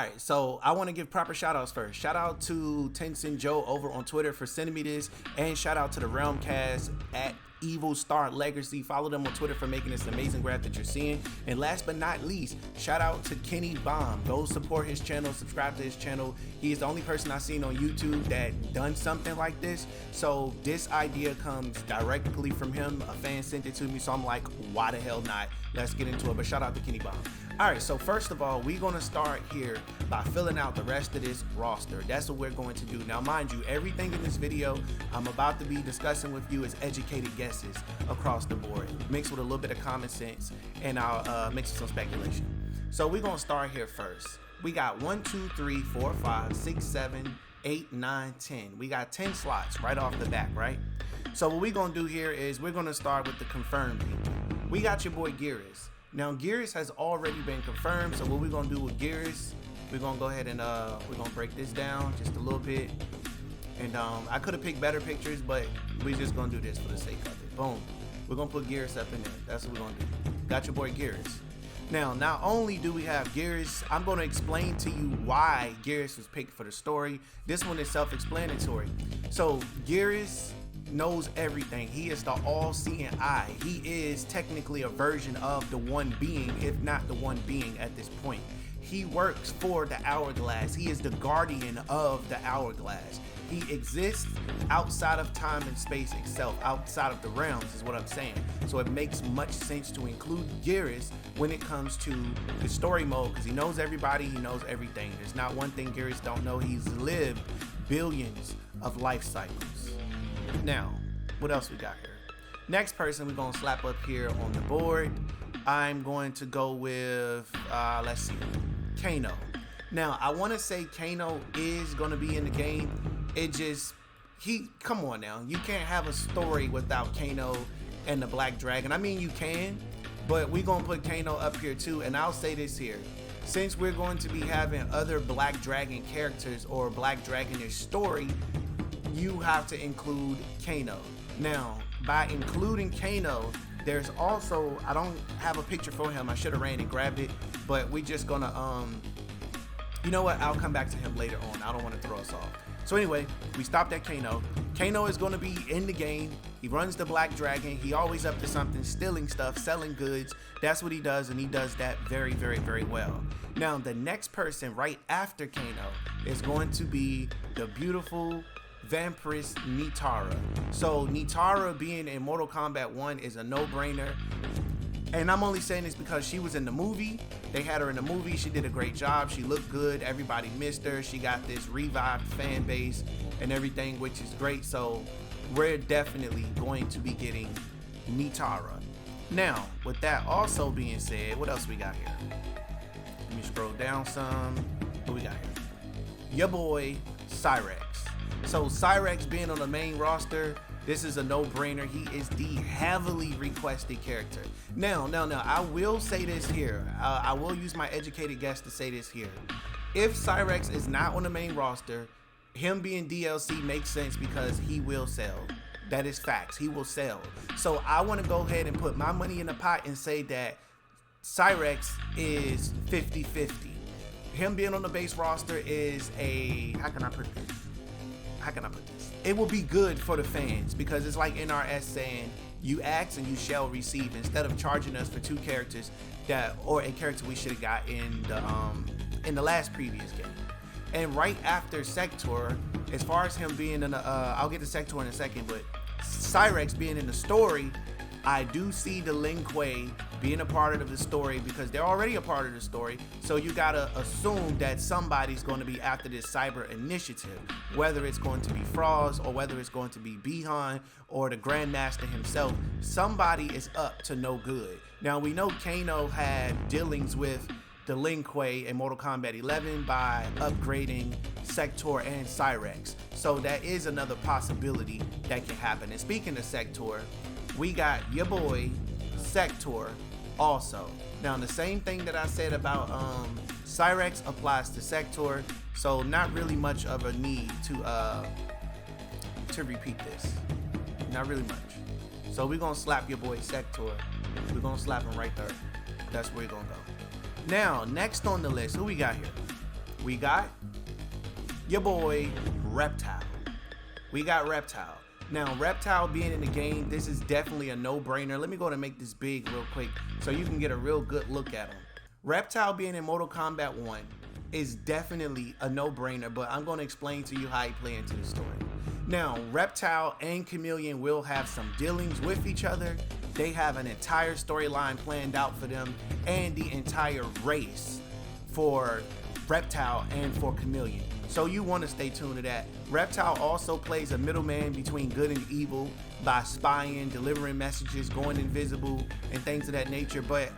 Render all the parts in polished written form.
right, so I want to give proper shout outs first. Shout out to Tencent Joe over on Twitter for sending me this, and shout out to the Realmcast at Evil Star Legacy. Follow them on Twitter for making this amazing graph that you're seeing. And last but not least, shout out to Kenny Bomb. Go support his channel, subscribe to his channel. He is the only person I've seen on YouTube that done something like this. So this idea comes directly from him. A fan sent it to me, so I'm like, why the hell not? Let's get into it. But shout out to Kenny Bomb. All right, so first of all, we're going to start here by filling out the rest of this roster. That's what we're going to do. Now, mind you, everything in this video I'm about to be discussing with you is educated guesses across the board, mixed with a little bit of common sense, and I'll mix with some speculation. So we're going to start here first. We got 1, 2, 3, 4, 5, 6, 7, 8, 9, 10. We got 10 slots right off the bat, right? So what we're going to do here is we're going to start with the confirmed people. We got your boy Gearus. Now, Gearus has already been confirmed, so what we're going to do with Gearus, we're going to go ahead and we're going to break this down just a little bit. And I could have picked better pictures, but we're just going to do this for the sake of it. Boom. We're going to put Gearus up in there. That's what we're going to do. Got your boy Gearus. Now, not only do we have Gearus, I'm going to explain to you why Gearus was picked for the story. This one is self-explanatory. So, Gearus knows everything. He is the all-seeing eye. He is technically a version of the one being, if not the one being at this point. He works for the hourglass. He is the guardian of the hourglass. He exists outside of time and space itself, outside of the realms is what I'm saying. So it makes much sense to include Gearus when it comes to the story mode, because he knows everybody, he knows everything. There's not one thing Gearus don't know. He's lived billions of life cycles. Now, what else we got here? Next person we're going to slap up here on the board, I'm going to go with, let's see, Kano. Now, I want to say Kano is going to be in the game. It just, come on now. You can't have a story without Kano and the Black Dragon. I mean, you can, but we're going to put Kano up here too. And I'll say this here. Since we're going to be having other Black Dragon characters or Black Dragonish story, you have to include Kano. Now, by including Kano, there's also, I don't have a picture for him. I should have ran and grabbed it, but we just gonna, you know what? I'll come back to him later on. I don't want to throw us off. So anyway, we stopped at Kano. Kano is gonna be in the game. He runs the Black Dragon. He always up to something, stealing stuff, selling goods. That's what he does, and he does that very, very, very well. Now, the next person right after Kano is going to be the beautiful Vampiress Nitara. So Nitara being in Mortal Kombat 1 is a no-brainer. And I'm only saying this because she was in the movie. They had her in the movie. She did a great job. She looked good. Everybody missed her. She got this revived fan base and everything, which is great. So we're definitely going to be getting Nitara. Now, with that also being said, what else we got here? Let me scroll down some. What we got here? Your boy, Cyrex. So Cyrex being on the main roster, this is a no-brainer. He is the heavily requested character. Now, I will say this here. I will use my educated guess to say this here. If Cyrex is not on the main roster, him being DLC makes sense because he will sell. That is facts. He will sell. So I want to go ahead and put my money in the pot and say that Cyrex is 50-50. Him being on the base roster is a, how can I put this? It will be good for the fans because it's like NRS saying you ask and you shall receive, instead of charging us for two characters or a character we should have got in the last previous game. And right after Sector, as far as him being in the I'll get to Sector in a second, but Cyrex being in the story, I do see the Lin Kuei being a part of the story because they're already a part of the story. So you gotta assume that somebody's going to be after this cyber initiative, whether it's going to be Frost or whether it's going to be Bihan or the Grandmaster himself. Somebody is up to no good. Now we know Kano had dealings with the Lin Kuei in Mortal Kombat 11 by upgrading Sector and Cyrex. So that is another possibility that can happen. And speaking of Sector, we got your boy Sector also. Now the same thing that I said about Cyrex applies to Sector, so not really much of a need to repeat this. Not really much. So we're gonna slap your boy Sector. We're gonna slap him right there. That's where we're gonna go. Now, next on the list, who we got here? we got your boy Reptile. We got Reptile. Now, Reptile being in the game, this is definitely a no-brainer. Let me go and make this big real quick so you can get a real good look at him. Reptile being in Mortal Kombat 1 is definitely a no-brainer, but I'm going to explain to you how he play into the story. Now, Reptile and Chameleon will have some dealings with each other. They have an entire storyline planned out for them and the entire race for Reptile and for Chameleon. So you want to stay tuned to that. Reptile also plays a middleman between good and evil by spying, delivering messages, going invisible, and things of that nature. But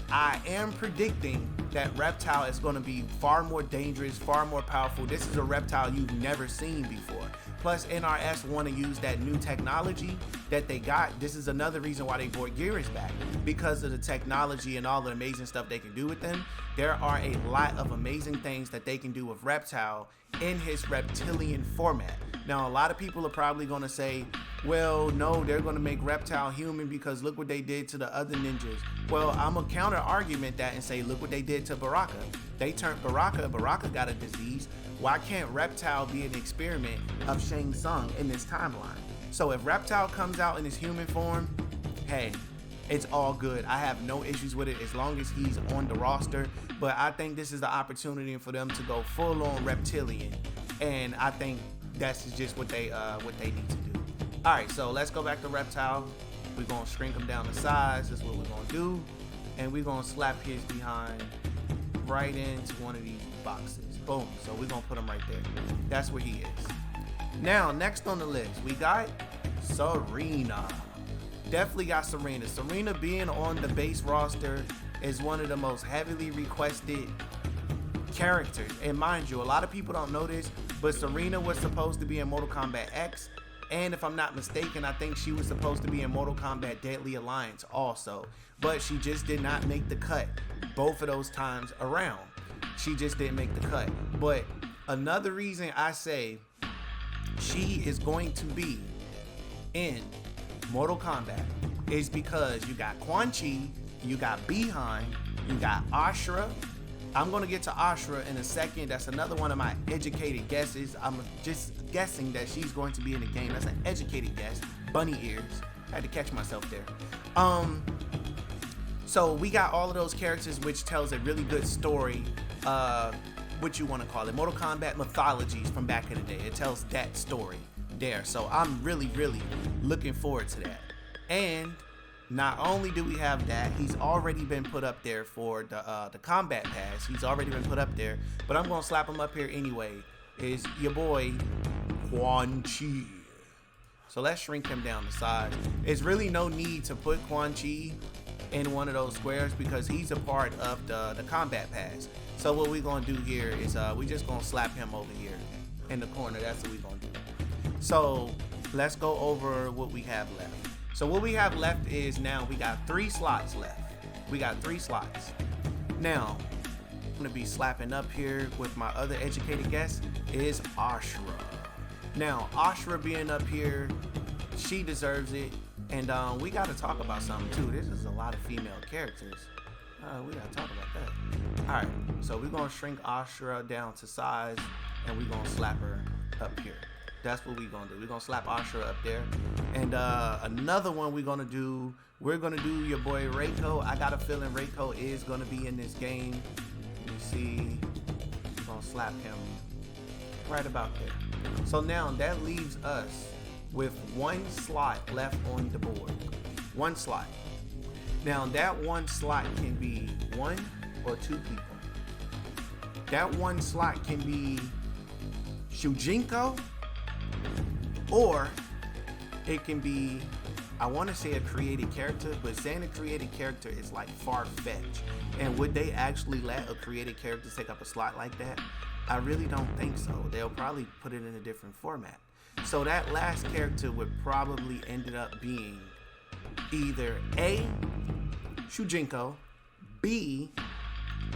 I am predicting that Reptile is going to be far more dangerous, far more powerful. This is a Reptile you've never seen before. Plus, NRS want to use that new technology that they got. This is another reason why they brought Gears back, because of the technology and all the amazing stuff they can do with them. There are a lot of amazing things that they can do with Reptile in his reptilian format. Now, a lot of people are probably going to say, well, no, they're going to make Reptile human because look what they did to the other ninjas. Well, I'm going to counter argument that and say, look what they did to Baraka. They turned Baraka. Baraka got a disease. Why can't Reptile be an experiment of Shang Tsung in this timeline? So if Reptile comes out in his human form, hey, it's all good. I have no issues with it as long as he's on the roster. But I think this is the opportunity for them to go full on reptilian, and I think that's just what they need to do. All right, so let's go back to Reptile. We're gonna shrink him down to size. That's what we're gonna do, and we're gonna slap his behind right into one of these boxes. Boom. So we're gonna put him right there. That's where he is. Now, next on the list, we got Serena. Definitely got Serena. Serena being on the base roster is one of the most heavily requested characters. And mind you, a lot of people don't know this, but Serena was supposed to be in Mortal Kombat X. And if I'm not mistaken, I think she was supposed to be in Mortal Kombat Deadly Alliance also. But she just did not make the cut both of those times around. She just didn't make the cut. But another reason I say she is going to be in Mortal Kombat is because you got Quan Chi, you got Behind, you got Ashura. I'm going to get to Ashura in a second. That's another one of my educated guesses. I'm just guessing that she's going to be in the game. That's an educated guess. Bunny ears. I had to catch myself there. So we got all of those characters, which tells a really good story. What you want to call it. Mortal Kombat mythologies from back in the day. It tells that story there. So I'm really, really looking forward to that. And not only do we have that, he's already been put up there for the Combat Pass. He's already been put up there, but I'm gonna slap him up here anyway. Is your boy Quan Chi. So let's shrink him down to size. There's really no need to put Quan Chi in one of those squares because he's a part of the Combat Pass. So what we're gonna do here is we just gonna slap him over here in the corner. That's what we're gonna do. So let's go over what we have left. So what we have left is now we got 3 slots left. We got 3 slots. Now, I'm gonna be slapping up here with my other educated guest is Ashura. Now, Ashura being up here, she deserves it. And we gotta talk about something too. This is a lot of female characters. We gotta talk about that. All right, so we're gonna shrink Ashura down to size and we're gonna slap her up here. That's what we're gonna do. We're gonna slap Ashura up there. And another one we're gonna do your boy Reiko. I got a feeling Reiko is gonna be in this game. Let me see. We're gonna slap him right about there. So now that leaves us with 1 slot left on the board. 1 slot. Now that 1 slot can be 1 or 2 people. That 1 slot can be Shujinko, or it can be, I want to say a created character, but saying a created character is like far-fetched. And would they actually let a created character take up a slot like that? I really don't think so. They'll probably put it in a different format. So that last character would probably ended up being either A, Shujinko, B,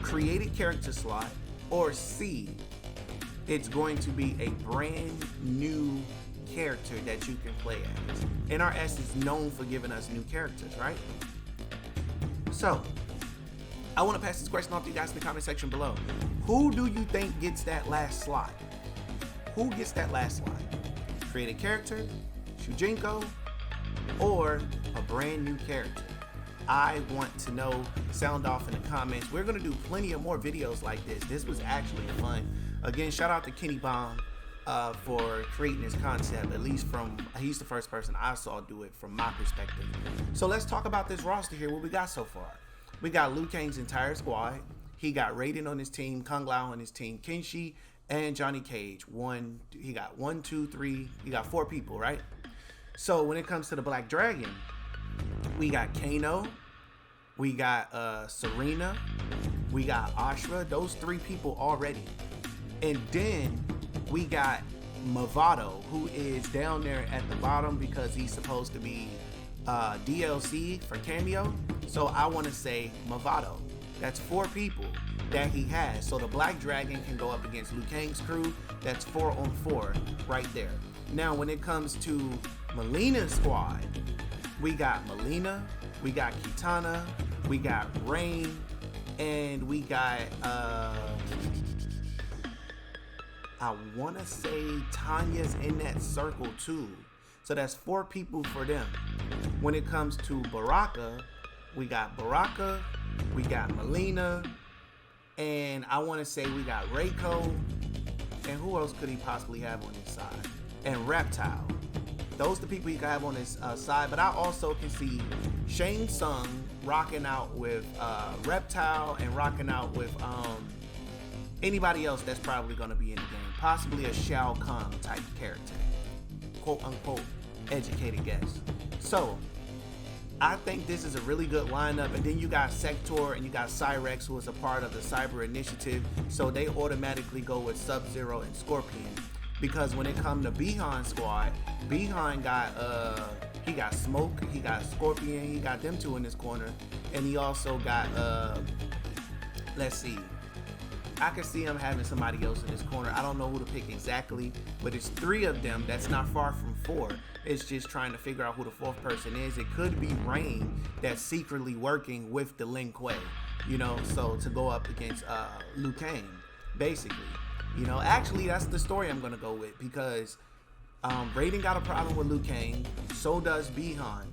created character slot, or C, it's going to be a brand new character that you can play as. NRS is known for giving us new characters, right? So, I want to pass this question off to you guys in the comment section below. Who do you think gets that last slot? Who gets that last slot? Create a character, Shujinko, or a brand new character? I want to know. Sound off in the comments. We're going to do plenty of more videos like this. This was actually fun. Again, shout out to Kenny Bomb for creating this concept. At least he's the first person I saw do it from my perspective. So let's talk about this roster here. What we got so far? We got Liu Kang's entire squad. He got Raiden on his team, Kung Lao on his team, Kenshi, and Johnny Cage. He got 1, 2, 3. He got 4 people, right? So when it comes to the Black Dragon, we got Kano, we got Serena, we got Ashra. Those 3 people already. And then we got Movado, who is down there at the bottom because he's supposed to be DLC for cameo. So I want to say Movado. That's 4 people that he has. So the Black Dragon can go up against Liu Kang's crew. That's 4 on 4 right there. Now when it comes to Melina's squad, we got Melina, we got Kitana, we got Rain, and we got I want to say Tanya's in that circle too. So that's 4 people for them. When it comes to Baraka, we got Baraka, we got Melina, and I want to say we got Reiko, and who else could he possibly have on his side? And Reptile. Those are the people he can have on his side, but I also can see Shang Tsung rocking out with Reptile and rocking out with anybody else that's probably going to be in the game. Possibly a Shao Kahn type character. Quote unquote educated guess. So I think this is a really good lineup. And then you got Sector and you got Cyrex, who is a part of the Cyber Initiative. So they automatically go with Sub-Zero and Scorpion. Because when it comes to Bihan's squad, Bihan got he got Smoke, he got Scorpion, he got them 2 in his corner, and he also got let's see, I can see him having somebody else in his corner. I don't know who to pick exactly, but it's 3 of them. That's not far from 4. It's just trying to figure out who the 4th person is. It could be Rain that's secretly working with the Lin Kuei, you know, so to go up against Liu Kang, basically. You know, actually, that's the story I'm going to go with, because Raiden got a problem with Liu Kang, so does Bihan.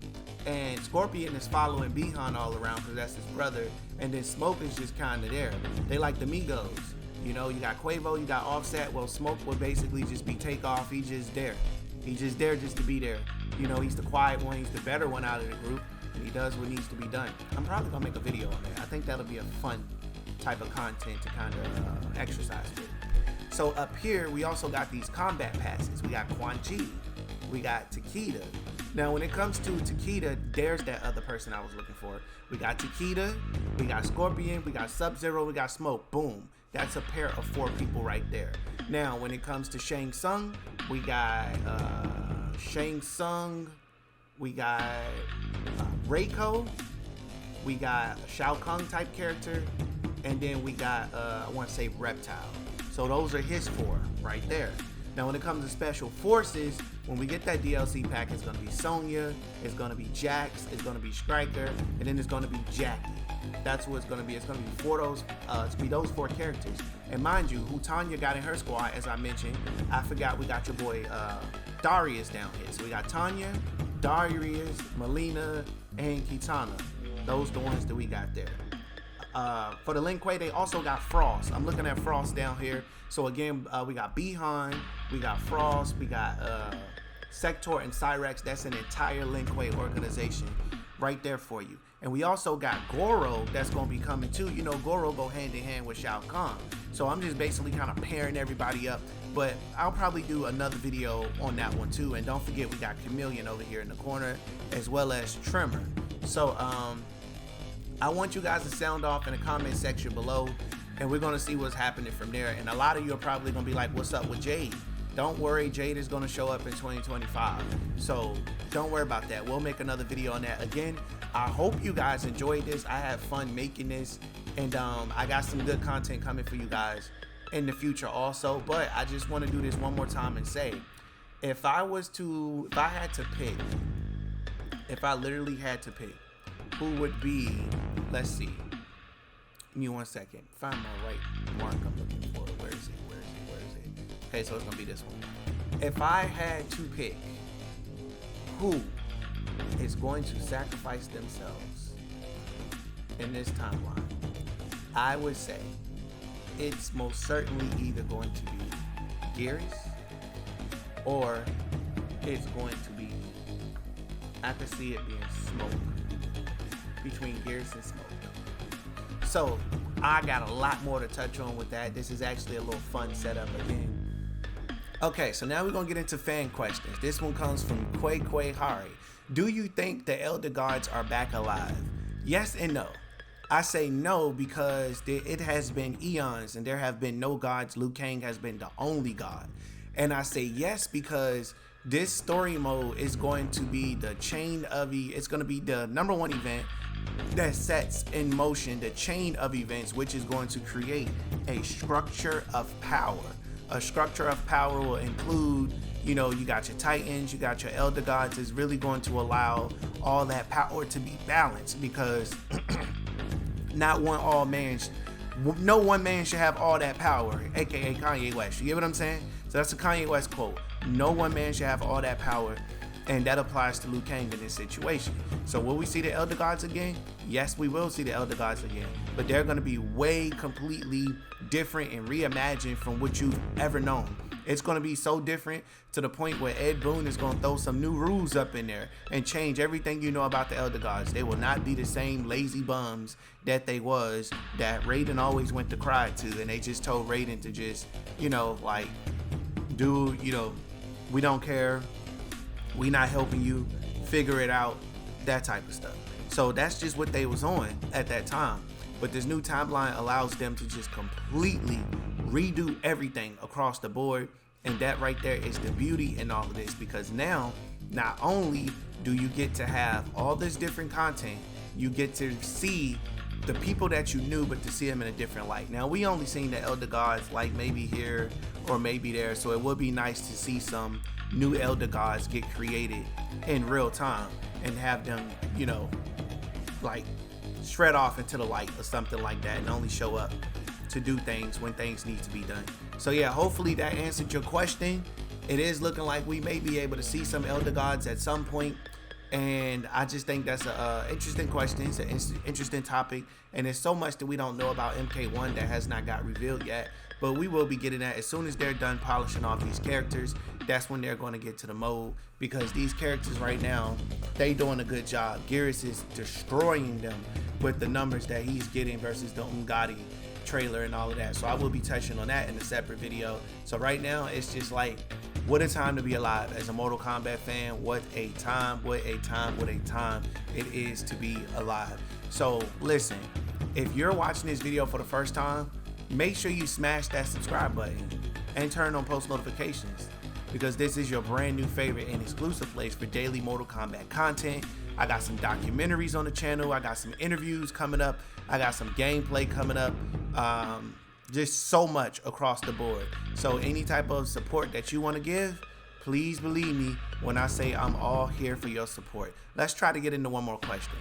And Scorpion is following Bihan all around because that's his brother. And then Smoke is just kind of there. They like the Migos. You know, you got Quavo, you got Offset. Well, Smoke would basically just be Takeoff. He's just there. He's just there just to be there. You know, he's the quiet one. He's the better one out of the group. And he does what needs to be done. I'm probably going to make a video on that. I think that'll be a fun type of content to kind of exercise with. So up here, we also got these combat passes. We got Quan Chi. We got Takeda. Now, when it comes to Takeda, there's that other person I was looking for. We got Takeda, we got Scorpion, we got Sub-Zero, we got Smoke. Boom. That's a pair of 4 people right there. Now, when it comes to Shang Tsung, we got Shang Tsung, we got Reiko, we got a Shao Kahn type character, and then we got, I want to say Reptile. So those are his 4 right there. Now, when it comes to Special Forces, when we get that DLC pack, it's going to be Sonya, it's going to be Jax, it's going to be Stryker, and then it's going to be Jackie. That's what it's going to be. It's going to be those 4 characters. And mind you, who Tanya got in her squad, as I mentioned, I forgot we got your boy Darius down here. So we got Tanya, Darius, Melina, and Kitana. Those the ones that we got there. For the Lin Kuei, they also got Frost. I'm looking at Frost down here. So again, we got Bihan, we got Frost, we got Sector and Cyrex. That's an entire Lin Kuei organization right there for you. And we also got Goro that's going to be coming too. You know, Goro go hand in hand with Shao Kahn. So I'm just basically kind of pairing everybody up. But I'll probably do another video on that one too. And don't forget, we got Chameleon over here in the corner, as well as Tremor. So I want you guys to sound off in the comment section below, and we're going to see what's happening from there. And a lot of you are probably going to be like, what's up with Jade? Don't worry, Jade is going to show up in 2025. So don't worry about that. We'll make another video on that. Again, I hope you guys enjoyed this. I had fun making this, and I got some good content coming for you guys in the future also. But I just want to do this one more time and say, if I had to pick, if I literally had to pick, who would be, let's see, Give me 1 second. Find my right mark I'm looking for. Where is it? Okay, so it's gonna be this one. If I had to pick who is going to sacrifice themselves in this timeline, I would say it's most certainly either going to be Geras or it's going to be, I could see it being Smoke, between Geras and Smoke. So I got a lot more to touch on with that. This is actually a little fun setup again. Okay, so now we're gonna get into fan questions. This one comes from Kway Hari. Do you think the Elder Gods are back alive? Yes and no. I say no because it has been eons and there have been no gods. Liu Kang has been the only god. And I say yes because this story mode is going to be the chain of it's going to be the #1 event that sets in motion the chain of events, which is going to create a structure of power. A structure of power will include, you know, you got your Titans, you got your Elder Gods. Is really going to allow all that power to be balanced because no one man should have all that power, aka Kanye West. You get what I'm saying? So that's a Kanye West quote. No one man should have all that power, and that applies to Liu Kang in this situation. So will we see the Elder Gods again? Yes, we will see the Elder Gods again, but they're going to be way completely different and reimagined from what you've ever known. It's going to be so different to the point where Ed Boon is going to throw some new rules up in there and change everything you know about the Elder Gods. They will not be the same lazy bums that they was, that Raiden always went to cry to, and they just told Raiden to just, you know, like, dude, you know, we don't care, we not helping you, figure it out, that type of stuff. So that's just what they was on at that time. But this new timeline allows them to just completely redo everything across the board, and that right there is the beauty in all of this, because now not only do you get to have all this different content, you get to see the people that you knew, but to see them in a different light. Now we only seen the Elder Gods like maybe here or maybe there, so it would be nice to see some new Elder Gods get created in real time and have them, you know, like shred off into the light or something like that, and only show up to do things when things need to be done. So yeah, hopefully that answered your question. It is looking like we may be able to see some Elder Gods at some point, and I just think that's a interesting question. It's an interesting topic, and there's so much that we don't know about MK1 that has not got revealed yet, but we will be getting that as soon as they're done polishing off these characters. That's when they're going to get to the mode, because these characters right now, they doing a good job. Geras is destroying them with the numbers that he's getting versus the Ungadi trailer and all of that. So I will be touching on that in a separate video. So right now it's just like, what a time to be alive as a Mortal Kombat fan. What a time, what a time, what a time it is to be alive. So listen, if you're watching this video for the first time, make sure you smash that subscribe button and turn on post notifications, because this is your brand new favorite and exclusive place for daily Mortal Kombat content. I got some documentaries on the channel, I got some interviews coming up, I got some gameplay coming up, just so much across the board. So any type of support that you want to give, please believe me when I say I'm all here for your support. Let's try to get into one more question.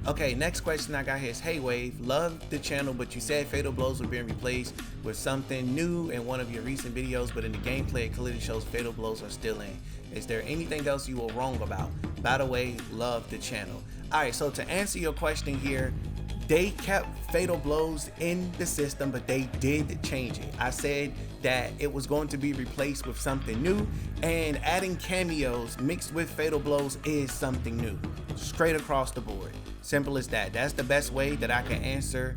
Okay, next question I got here is, hey Wave, love the channel, but you said Fatal Blows were being replaced with something new in one of your recent videos, but in the gameplay it clearly shows Fatal Blows are still in. Is there anything else you were wrong about? By the way, love the channel. Alright, so to answer your question here, they kept Fatal Blows in the system, but they did change it. I said that it was going to be replaced with something new, and adding cameos mixed with Fatal Blows is something new. Straight across the board. Simple as that. That's the best way that I can answer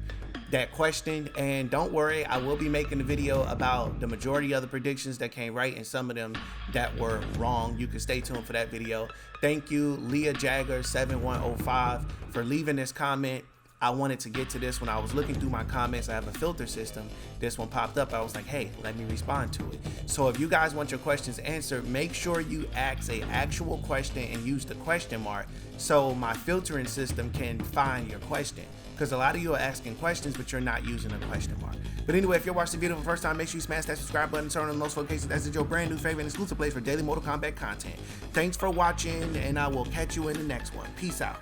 that question. And don't worry, I will be making a video about the majority of the predictions that came right and some of them that were wrong. You can stay tuned for that video. Thank you, Leah Jagger 7105, for leaving this comment. I wanted to get to this when I was looking through my comments. I have a filter system. This one popped up. I was like, hey, let me respond to it. So if you guys want your questions answered, make sure you ask an actual question and use the question mark so my filtering system can find your question. Because a lot of you are asking questions, but you're not using a question mark. But anyway, if you're watching the video for the first time, make sure you smash that subscribe button, turn on those notifications. That's your brand new favorite and exclusive place for daily Mortal Kombat content. Thanks for watching, and I will catch you in the next one. Peace out.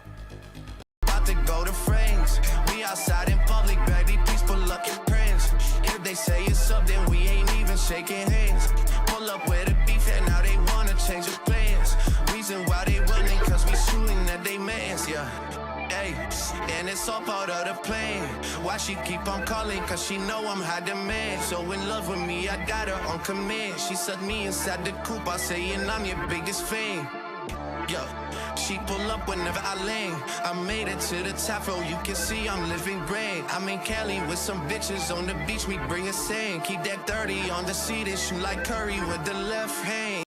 To go to frames. friends. We outside in public, baby, please pull up your friends. If they say it's up, then we ain't even shaking hands. Pull up with a beef and now they wanna change the plans. Reason why they willing, cause we shooting at they mans, yeah. Hey, and it's all part of the plan. Why she keep on calling? Cause she know I'm high demand. So in love with me, I got her on command. She sucked me inside the coupe, I saying I'm your biggest fan. Yo, she pull up whenever I land. I made it to the top, so you can see I'm living grand. I'm in Cali with some bitches on the beach, me bringing sand. Keep that 30 on the seat and shoot like Curry with the left hand.